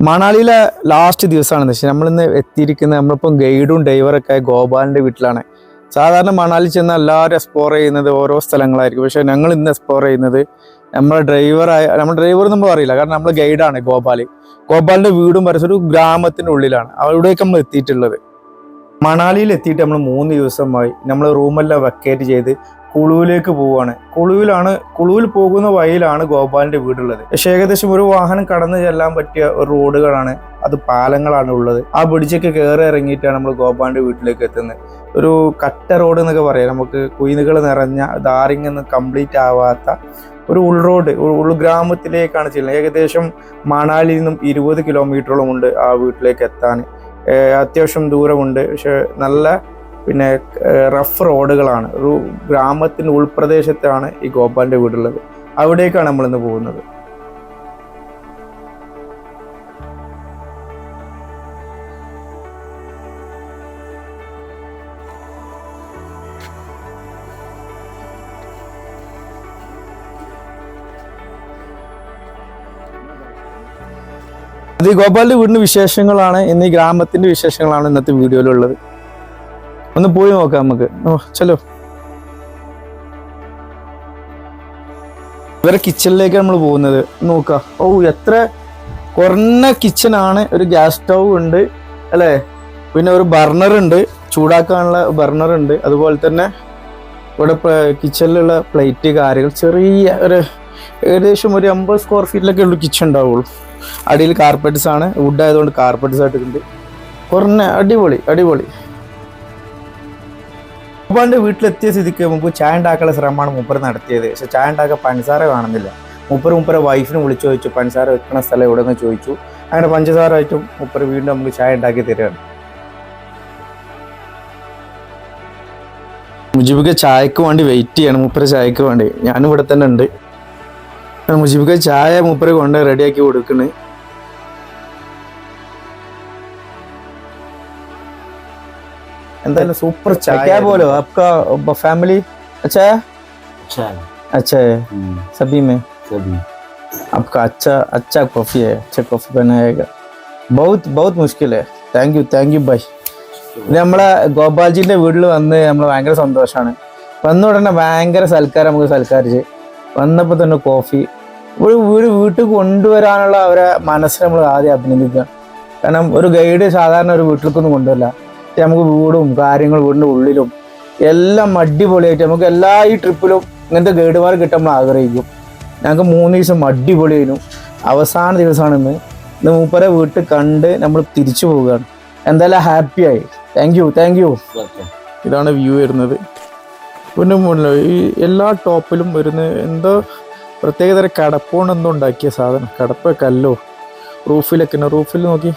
മണാലിയിലെ last ദിവസമാണെന്ന് വെച്ചാൽ നമ്മളിന്ന് എത്തിയിരിക്കുന്നത് നമ്മളിപ്പം ഗൈഡും ഡ്രൈവറൊക്കെ ഗോപാലിൻ്റെ വീട്ടിലാണ്. സാധാരണ മണാലി ചെന്നാൽ എല്ലാവരും എക്സ്പ്ലോർ ചെയ്യുന്നത് ഓരോ സ്ഥലങ്ങളായിരിക്കും. പക്ഷേ ഞങ്ങൾ ഇന്ന് എക്സ്പ്ലോർ ചെയ്യുന്നത് നമ്മുടെ ഡ്രൈവർ നമ്മൾ അറിയില്ല, കാരണം നമ്മൾ ഗൈഡാണ് ഗോപാലിൻ്റെ വീടും പരിസരം ഒരു ഗ്രാമത്തിൻ്റെ ഉള്ളിലാണ്. അവിടേക്ക് നമ്മൾ എത്തിയിട്ടുള്ളത്. മണാലിയിൽ എത്തിയിട്ട് നമ്മൾ 3 ദിവസമായി. നമ്മൾ റൂമെല്ലാം വെക്കേറ്റ് ചെയ്ത് കുളുവിലേക്ക് പോവുകയാണ്. കുളുവിൽ പോകുന്ന വഴിയിലാണ് ഗോപാലിൻ്റെ വീടുള്ളത്. പക്ഷേ ഏകദേശം ഒരു വാഹനം കടന്നു ചെല്ലാൻ പറ്റിയ ഒരു റോഡുകളാണ്, അത് പാലങ്ങളാണ് ഉള്ളത്. ആ ബ്രിഡ്ജൊക്കെ കയറി ഇറങ്ങിയിട്ടാണ് നമ്മൾ ഗോപാലിൻ്റെ വീട്ടിലേക്ക് എത്തുന്നത്. ഒരു കട്ട റോഡ് എന്നൊക്കെ പറയാം, നമുക്ക് കുയിനുകൾ നിറഞ്ഞ ധാറിങ്ങൊന്നും കംപ്ലീറ്റ് ആവാത്ത ഒരു ഉൾറോഡ്, ഉൾഗ്രാമത്തിലേക്കാണ് ചെല്ലുന്നത്. ഏകദേശം മണാലിയിൽ നിന്നും 20 കിലോമീറ്ററോളം ഉണ്ട് ആ വീട്ടിലേക്ക് എത്താൻ. അത്യാവശ്യം ദൂരമുണ്ട്, പക്ഷെ നല്ല റഫ് റോഡുകളാണ്. ഒരു ഗ്രാമത്തിൻ്റെ ഉൾപ്രദേശത്താണ് ഈ ഗോപാലിൻ്റെ വീടുള്ളത്. അവിടേക്കാണ് നമ്മളിന്ന് പോകുന്നത്. അത് ഈ ഗോപാലിൻ്റെ വീടിൻ്റെ വിശേഷങ്ങളാണ്, ഇന്ന് ഈ ഗ്രാമത്തിൻ്റെ വിശേഷങ്ങളാണ് ഇന്നത്തെ വീഡിയോയിലുള്ളത്. ഒന്ന് പോയി നോക്കാം നമുക്ക്. ചലോ. ഇവരെ കിച്ചണിലേക്ക് നമ്മൾ പോകുന്നത്. നോക്കാം. എത്ര കുറഞ്ഞ കിച്ചണാണ്. ഒരു ഗ്യാസ് സ്റ്റൗ ഉണ്ട് അല്ലേ, പിന്നെ ഒരു ബർണർ ഉണ്ട്, ചൂടാക്കാനുള്ള ബർണർ ഉണ്ട്. അതുപോലെ തന്നെ ഇവിടെ കിച്ചണിലുള്ള പ്ലേറ്റ് കാര്യങ്ങൾ, ചെറിയ ഏകദേശം ഒരു 50 സ്ക്വയർ ഫീറ്റിലൊക്കെ ഉള്ളു കിച്ചൺ ഉണ്ടാവുള്ളൂ. അടിയിൽ കാർപ്പറ്റ്സ് ആണ്, വുഡ് ആയതുകൊണ്ട് കാർപ്പറ്റ്സ് ആയിട്ടുണ്ട്. കുറഞ്ഞ അടിപൊളി. ഗോപാലിൻ്റെ വീട്ടിലെത്തിയ സ്ഥിതിക്ക് മുമ്പ് ചായ ഉണ്ടാക്കാനുള്ള ശ്രമമാണ് മൂപ്പർ നടത്തിയത്. പക്ഷെ ചായ ഉണ്ടാക്കാൻ പഞ്ചസാര കാണുന്നില്ല. മൂപ്പരെ വൈഫിനെ വിളിച്ചു ചോദിച്ചു, പഞ്ചസാര വെക്കുന്ന സ്ഥലം എവിടെ നിന്ന് ചോദിച്ചു. അങ്ങനെ പഞ്ചസാര ആയിട്ടും മൂപ്പർ വീണ്ടും നമുക്ക് ചായ ഉണ്ടാക്കി തരികയാണ്. മുജീബിക്ക് ചായക്ക് വേണ്ടി വെയിറ്റ് ചെയ്യണം. മൂപ്പര് ചായക്ക് വേണ്ടി ഞാനും ഇവിടെ തന്നെ ഉണ്ട്. മുജീബിക്ക് ചായ മൂപ്പര് കൊണ്ട് റെഡിയാക്കി കൊടുക്കണ്. എന്തായാലും സൂപ്പർ ചായ. क्या बोलो आपका फैमिली अच्छा है? अच्छा है सभी में. आपका अच्छा कॉफी है, अच्छा कॉफी बनाएगा. बहुत मुश्किल है. Thank you bye. ഇത് നമ്മളെ ഗോപാൽജിന്റെ വീട്ടിൽ വന്ന് നമ്മൾ ഭയങ്കര സന്തോഷമാണ്. വന്ന ഉടനെ ഭയങ്കര സൽക്കാരം നമുക്ക് സൽക്കരിച്ച്. വന്നപ്പോൾ തന്നെ കോഫി. വീട്ടിൽ കൊണ്ടുവരാനുള്ള അവരെ മനസ്സിനെ നമ്മൾ ആദ്യം അഭിനന്ദിക്കുക. കാരണം ഒരു ഗൈഡ് സാധാരണ ഒരു വീട്ടിലേക്കൊന്നും കൊണ്ടുവരില്ല. നമുക്ക് വീടും വീടിൻ്റെ ഉള്ളിലും എല്ലാം അടിപൊളിയായിട്ട് നമുക്ക് ഈ ട്രിപ്പിലും ഇങ്ങനത്തെ ഗൈഡുമാർ കിട്ടാൻ നമ്മൾ ആഗ്രഹിക്കും. ഞങ്ങൾക്ക് 3 ദിവസം അടിപൊളിയായിരുന്നു. അവസാന ദിവസമാണ് ഇന്ന് മൂപ്പരെ വീട്ടിൽ കണ്ട് നമ്മൾ തിരിച്ചു പോവുകയാണ്. എന്തായാലും ഹാപ്പിയായി. Thank you. ഇതാണ് വ്യൂ വരുന്നത്. പിന്നെ ഈ എല്ലാ ടോപ്പിലും വരുന്ന എന്തോ പ്രത്യേകതരം കടപ്പുകൊണ്ട് എന്തോ ഉണ്ടാക്കിയ സാധനം. കടപ്പ കല്ലോ റൂഫിൽ നോക്കി.